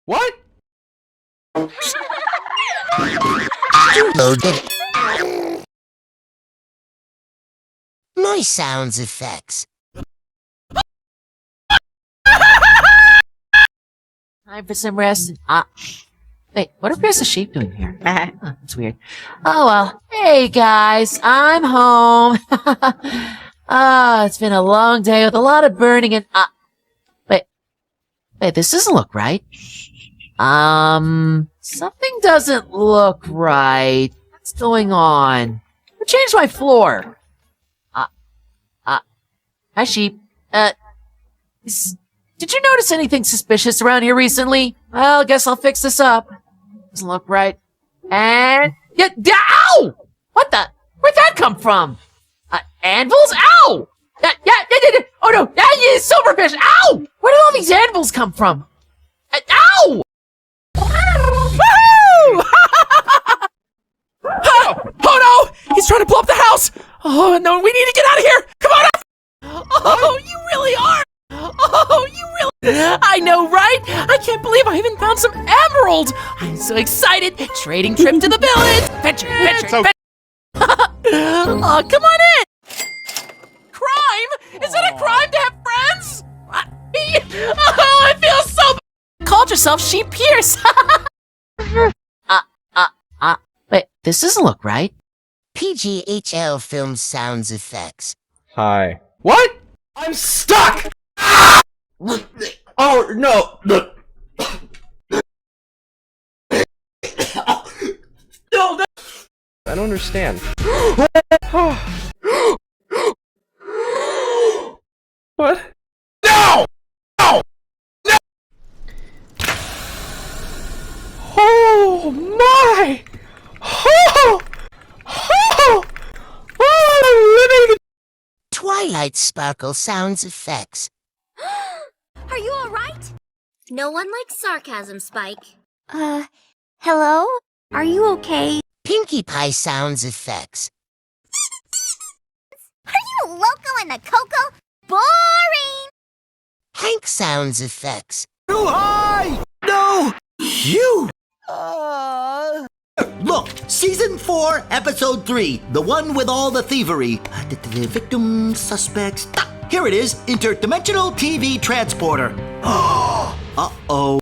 What? My sounds effects. Time for some rest. Wait, what are Pierce the Sheep doing here? That's weird. Oh well. Hey guys, I'm home. It's been a long day with a lot of burning and Wait, this doesn't look right. Something doesn't look right. What's going on? Who changed my floor? Hi sheep. Did you notice anything suspicious around here recently? Well, I guess I'll fix this up. Doesn't look right. And ow! What the? Where'd that come from? Anvils? Ow! Yeah. Oh no! Silverfish! Ow! Where did all these anvils come from? Ow! Woohoo! Oh no! He's trying to blow up the house! Oh no, we need to get out of here! Come on! Oh, you really are! Oh, you really... I know, right? I can't believe I even found some emerald! I'm so excited! Trading trip to the village! Venture! Oh, come on in! Crime? Is it a crime to have friends? Oh, I feel so... Called yourself Sheep Pierce! Wait, this doesn't look right. PghLFilms sounds effects. Hi. What? I'm stuck! Oh, no. No. I don't understand. What? No! No! No! Oh, my! I'm living... Twilight sparkle sounds effects. Are you alright? No one likes sarcasm, Spike. Hello? Are you okay? Pinkie Pie sounds effects. Are you loco in the cocoa? Boring! Hank sounds effects. Too high! No! You! Look, Season 4, Episode 3, the one with all the thievery. The victim, suspects... Here it is, Interdimensional TV Transporter. Uh-oh.